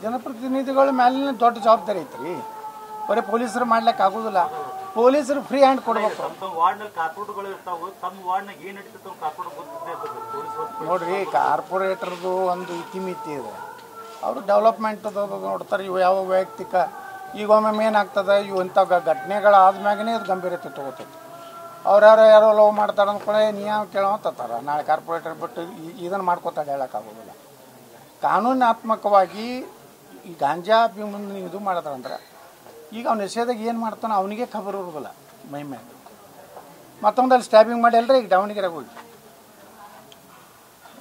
ಜನಪ್ರತಿನಿಧಿಗಳ ಮೇಲಿನ ದೊಡ್ಡ ಜವಾಬ್ದಾರಿ ಐತ್ರಿ. ಬರೀ ಪೊಲೀಸರು ಮಾಡ್ಲಿಕ್ಕೆ ಆಗೋದಿಲ್ಲ. ಪೊಲೀಸರು ಫ್ರೀ ಹ್ಯಾಂಡ್ ಕೊಡ್ಬೇಕು. ನೋಡ್ರಿ, ಕಾರ್ಪೊರೇಟರ್ದು ಒಂದು ಇತಿಮಿತಿ ಇದೆ. ಅವರು ಡೆವಲಪ್ಮೆಂಟ್ ನೋಡ್ತಾರೆ. ಇವು ಯಾವ ವೈಯಕ್ತಿಕ ಈಗ ಒಮ್ಮೆ ಏನಾಗ್ತದೆ, ಇವು ಇಂಥ ಘಟನೆಗಳಾದ್ಮ್ಯಾಗನೇ ಅದು ಗಂಭೀರತೆ ತೊಗೋತೈತಿ. ಅವ್ರು ಯಾರೋ ಲವ್ ಮಾಡ್ತಾರೆ ಅಂದ್ಕೊಳ್ಳೆ ನೀ ಯಾವ ಕೇಳೋಂತಾರ. ನಾಳೆ ಕಾರ್ಪೊರೇಟರ್ ಬಿಟ್ಟು ಇದನ್ನು ಮಾಡ್ಕೋತಾರೆ ಹೇಳೋಕ್ಕಾಗೋದಿಲ್ಲ. ಕಾನೂನಾತ್ಮಕವಾಗಿ ಈ ಗಾಂಜಾ ಮುಂದೆ ಇದು ಮಾಡಿದ್ರಂದ್ರೆ ಈಗ ಅವ್ನು ನಿಷೇಧಾಗ ಏನು ಮಾಡ್ತಾನೋ ಅವನಿಗೆ ಖಬರ್ ಇರೋದಿಲ್ಲ ಮೈ ಮೇಲೆ. ಮತ್ತೊಂದಲ್ಲಿ ಸ್ಟ್ಯಾಬಿಂಗ್ ಮಾಡಿ ಅಲ್ರಿ ಈಗ ದಾವಣಗೆರೆಗೆ ಹೋಗಿ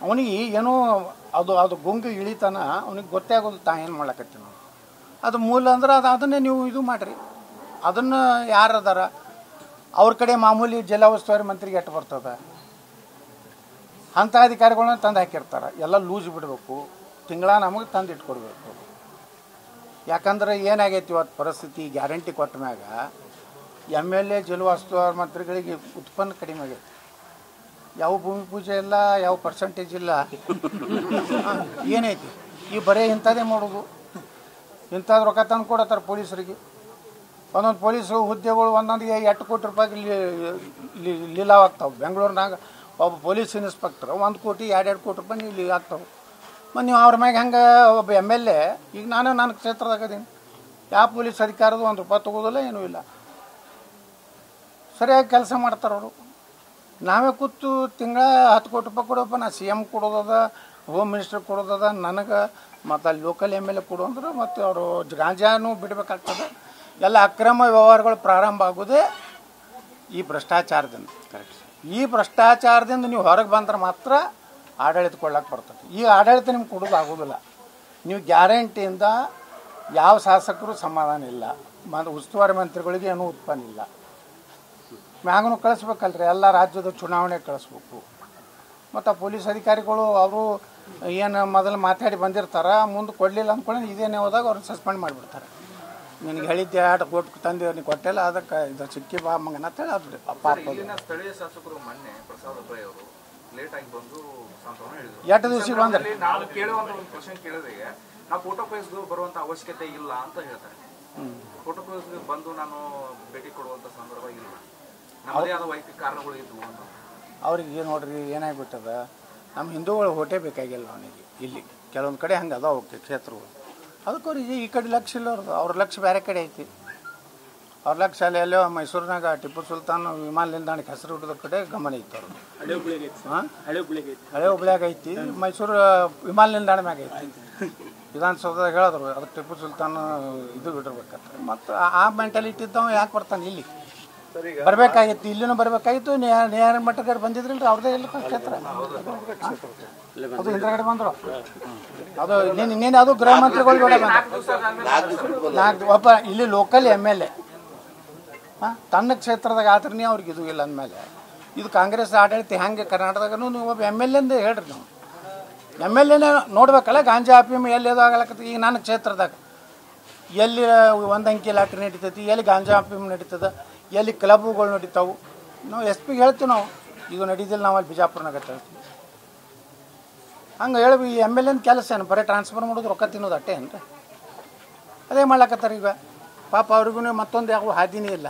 ಅವನಿಗೆ ಏನೋ ಅದು ಗುಂಗು ಇಳಿತಾನ ಅವನಿಗೆ ಗೊತ್ತೇ ಆಗೋದು ತಾ ಏನು ಮಾಡ್ಲಕತ್ತೀವಿ ನಾವು. ಅದು ಮೂಲ ಅಂದ್ರೆ ಅದನ್ನೇ ನೀವು ಇದು ಮಾಡಿರಿ. ಅದನ್ನು ಯಾರು ಅದಾರ ಅವ್ರ ಕಡೆ ಮಾಮೂಲಿ ಜಿಲ್ಲಾ ಉಸ್ತುವಾರಿ ಮಂತ್ರಿಗೆ ಎಟ್ಟು ಬರ್ತದೆ. ಅಂಥ ಅಧಿಕಾರಿಗಳನ್ನ ತಂದು ಹಾಕಿರ್ತಾರೆ. ಎಲ್ಲ ಲೂಸ್ ಬಿಡಬೇಕು, ತಿಂಗಳ ನಮಗೆ ತಂದು ಇಟ್ಕೊಡ್ಬೇಕು. ಯಾಕಂದ್ರೆ ಏನಾಗೈತಿ ಇವತ್ತು ಪರಿಸ್ಥಿತಿ, ಗ್ಯಾರಂಟಿ ಕೊಟ್ಟ ಮ್ಯಾಗ MLA ಜಿಲ್ಲಾ ಉಸ್ತುವಾರಿ ಮಂತ್ರಿಗಳಿಗೆ ಉತ್ಪನ್ನ ಕಡಿಮೆ ಆಗೈತಿ. ಯಾವ ಭೂಮಿ ಪೂಜೆ ಇಲ್ಲ, ಯಾವ ಪರ್ಸೆಂಟೇಜ್ ಇಲ್ಲ. ಏನೈತಿ ಈ ಬರೀ ಇಂಥದ್ದೇ ಮಾಡೋದು. ಇಂಥದ್ದು ರೊಕ್ಕ ತಂದು ಕೊಡತ್ತಾರೆ ಪೊಲೀಸರಿಗೆ. ಒಂದೊಂದು ಪೊಲೀಸರು ಹುದ್ದೆಗಳು ಒಂದೊಂದಿಗೆ 8 ಕೋಟಿ ರೂಪಾಯಿಗೆ ಲೀಲಾವಾಗ್ತಾವೆ. ಬೆಂಗಳೂರಿನಾಗ ಒಬ್ಬ ಪೊಲೀಸ್ ಇನ್ಸ್ಪೆಕ್ಟರ್ 1 ಕೋಟಿ 2 ಕೋಟಿ ರೂಪಾಯಿ ಲೀಲ್ ಆಗ್ತಾವೆ. ಮತ್ತು ನೀವು ಅವ್ರ ಮ್ಯಾಗ ಹೆಂಗೆ ಒಬ್ಬ MLA ಈಗ ನನ್ನ ಕ್ಷೇತ್ರದಾಗ ಅದೀನಿ, ಯಾವ ಪೊಲೀಸ್ ಅಧಿಕಾರದ 1 ರೂಪಾಯಿ ತೊಗೋದಿಲ್ಲ, ಏನೂ ಇಲ್ಲ. ಸರಿಯಾಗಿ ಕೆಲಸ ಮಾಡ್ತಾರವರು. ನಾವೇ ಕೂತು ತಿಂಗಳ 10 ಕೋಟಿ ರೂಪಾಯಿ ಕೊಡೋಪ್ಪ, ನಾ CM ಕೊಡೋದದ, ಹೋಮ್ ಮಿನಿಸ್ಟರ್ ಕೊಡೋದದ, ನನಗೆ ಮತ್ತು ಅಲ್ಲಿ ಲೋಕಲ್ MLA ಕೊಡು ಅಂದ್ರೆ ಮತ್ತು ಅವರು ಗಾಂಜಾನು ಬಿಡಬೇಕಾಗ್ತದೆ. ಎಲ್ಲ ಅಕ್ರಮ ವ್ಯವಹಾರಗಳು ಪ್ರಾರಂಭ ಆಗೋದೇ ಈ ಭ್ರಷ್ಟಾಚಾರದಿಂದ. ಕರೆಕ್ಟ್. ಈ ಭ್ರಷ್ಟಾಚಾರದಿಂದ ನೀವು ಹೊರಗೆ ಬಂದ್ರೆ ಮಾತ್ರ ಆಡಳಿತ ಕೊಡ್ಲಿಕ್ಕೆ ಬರ್ತದೆ. ಈ ಆಡಳಿತ ನಿಮ್ಗೆ ಕೊಡೋದು ಆಗೋದಿಲ್ಲ. ನೀವು ಗ್ಯಾರಂಟಿಯಿಂದ ಯಾವ ಶಾಸಕರು ಸಮಾಧಾನ ಇಲ್ಲ, ಉಸ್ತುವಾರಿ ಮಂತ್ರಿಗಳಿಗೆ ಏನೂ ಉತ್ಪನ್ನ ಇಲ್ಲ. ಮ್ಯಾಗೂ ಕಳಿಸ್ಬೇಕಲ್ರಿ, ಎಲ್ಲ ರಾಜ್ಯದ ಚುನಾವಣೆ ಕಳಿಸ್ಬೇಕು. ಮತ್ತು ಪೊಲೀಸ್ ಅಧಿಕಾರಿಗಳು ಅವರು ಏನು ಮೊದಲು ಮಾತಾಡಿ ಬಂದಿರ್ತಾರೆ, ಮುಂದೆ ಕೊಡಲಿಲ್ಲ ಅಂದ್ಕೊಂಡು ಇದೇನೇ ಹೋದಾಗ ಅವ್ರನ್ನ ಸಸ್ಪೆಂಡ್ ಮಾಡಿಬಿಡ್ತಾರೆ. ನಿನಗೆ ಹೇಳಿದ್ದೆ 2 ಕೋಟಿ ತಂದು ನೀನು ಕೊಟ್ಟಿಲ್ಲ, ಅದಕ್ಕೆ ಇದು ಸಿಕ್ಕಿ ಬಾ ಮಗನ ಅಂತೇಳಿ ಅದು ಪಾಪ. ಸ್ಥಳೀಯ ಶಾಸಕರು ಮೊನ್ನೆ ಪ್ರಸಾದ್ ಅಭಯ್ ಅವರು ಲೇಟ್ ಆಗಿ ಬಂದು ಸಾಂತ್ವನ ಹೇಳಿದ್ರು. 8 ದಿವಸ ಬಂದ್ರೆ ನಾನು ಕೇಳುವಂತ ಒಂದು ಕ್ವಶನ್ ಕೇಳಿದ್ರೆ ನಾವು ಫೋಟೋ ಪೇಸ್ ಬರುವಂತ ಅವಶ್ಯಕತೆ ಇಲ್ಲ ಅಂತ ಹೇಳ್ತಾರೆ. ಫೋಟೋ ಪೇಸ್ ಬಂದು ನಾನು ಭೇಟಿ ಕೊಡುವಂತ ಸಂದರ್ಭ ಇಲ್ಲ, ನಮ್ಮದೇ ಆದ ವೈಯಕ್ತಿಕ ಕಾರಣಗಳು ಇದ್ವು ಅಂತ. ಅವ್ರಿಗೆ ನೋಡ್ರಿ ಏನಾಗ್ಬಿಟ್ಟದ, ನಮ್ಮ ಹಿಂದೂಗಳು ಹೊಟ್ಟೆ ಬೇಕಾಗಿಲ್ಲ ಅವನಿಗೆ. ಇಲ್ಲಿ ಕೆಲವೊಂದು ಕಡೆ ಹಂಗೆ ಅದಾವ ಕ್ಷೇತ್ರಗಳು. ಅದಕ್ಕೆ ಅವ್ರಿಗೆ ಈ ಕಡೆ ಲಕ್ಷ್ಯ ಇಲ್ಲ ಅವ್ರದ್ದು. ಅವ್ರ ಲಕ್ಷ್ಯ ಬೇರೆ ಕಡೆ ಐತಿ. ಅವ್ರ ಲಕ್ಷ್ಯ ಅಲ್ಲಿ ಎಲ್ಲೋ ಮೈಸೂರಿನಾಗ ಟಿಪ್ಪು ಸುಲ್ತಾನ್ ವಿಮಾನ ನಿಲ್ದಾಣಕ್ಕೆ ಹೆಸರು ಹಿಡಿದ ಕಡೆ ಗಮನ ಇತ್ತು ಅವ್ರದ್ದು. ಹಳೆ ಹುಬ್ಳ್ಯಾಗ ಐತಿ, ಮೈಸೂರು ವಿಮಾನ ನಿಲ್ದಾಣ ಮ್ಯಾಗ ಐತಿ. ವಿಧಾನಸೌಧದಾಗ ಹೇಳಿದ್ರು ಅದಕ್ಕೆ ಟಿಪ್ಪು ಸುಲ್ತಾನ್ ಇದು ಬಿಡಿರ್ಬೇಕಂತ. ಮತ್ತು ಆ ಮೆಂಟಾಲಿಟಿ ಇದ್ದವ ಯಾಕೆ ಬರ್ತಾನೆ ಇಲ್ಲಿ? ಬರಬೇಕಾಗಿತ್ತು, ಇಲ್ಲಿನೂ ಬರಬೇಕಾಗಿತ್ತು. ನೇರ ಮಟ್ಟಗಾರ ಬಂದಿದ್ರಲ್ರಿ, ಅವ್ರದ್ದೇ ಎಲ್ಲ ಕ್ಷೇತ್ರ. ಅದು ಹಿಂದ್ಗಡೆ ಬಂದರು. ಅದು ನೀನು ಅದು ಗೃಹ ಮಂತ್ರಿಗಳು ಕೂಡ ಬಂದ ಒಬ್ಬ ಇಲ್ಲಿ ಲೋಕಲ್ MLA ತನ್ನ ಕ್ಷೇತ್ರದಾಗ ಆದ್ರೂ ಅವ್ರಿಗೆ ಇದು ಇಲ್ಲ ಅಂದಮೇಲೆ ಇದು ಕಾಂಗ್ರೆಸ್ ಆಡಳಿತ ಹೆಂಗೆ ಕರ್ನಾಟಕದೂ ನೀವು ಒಬ್ಬ MLA ಅಂದೇ ಹೇಳ್ರಿ. ನಾವು MLAನೇ ನೋಡ್ಬೇಕಲ್ಲ ಗಾಂಜಾ ಅಫೀಮ್ ಎಲ್ಲಿ ಅದು ಆಗಲಕ್ಕತ್ತಿ. ಈಗ ನನ್ನ ಕ್ಷೇತ್ರದಾಗ ಎಲ್ಲಿ 1 ಅಂಕಿ ಲಾಟ್ರಿ ನಡೀತೈತಿ, ಎಲ್ಲಿ ಗಾಂಜಾ ಅಫೀಮ್ ನಡೀತದೆ, ಎಲ್ಲಿ ಕ್ಲಬ್ಗಳು ನಡೀತಾವೆ. ನಾವು SP ಹೇಳ್ತೀವಿ, ನಾವು ಇದು ನಡೀದಿಲ್ಲ, ನಾವು ಅಲ್ಲಿ ಬಿಜಾಪುರನಾಗ ಹೇಳ್ತೀವಿ. ಹಂಗೆ ಹೇಳಿ ಈ MLA ಕೆಲಸ ಏನು? ಬರೀ ಟ್ರಾನ್ಸ್ಫರ್ ಮಾಡೋದು, ರೊಕ್ಕ ತಿನ್ನೋದು ಅಟ್ಟೆ ಏನ್ರಿ? ಅದೇ ಮಾಡ್ಲಕತ್ತಾರೆ ಈಗ. ಪಾಪ ಅವ್ರಿಗೂ ಮತ್ತೊಂದು ಯಾವ ಹಾದಿನೇ ಇಲ್ಲ.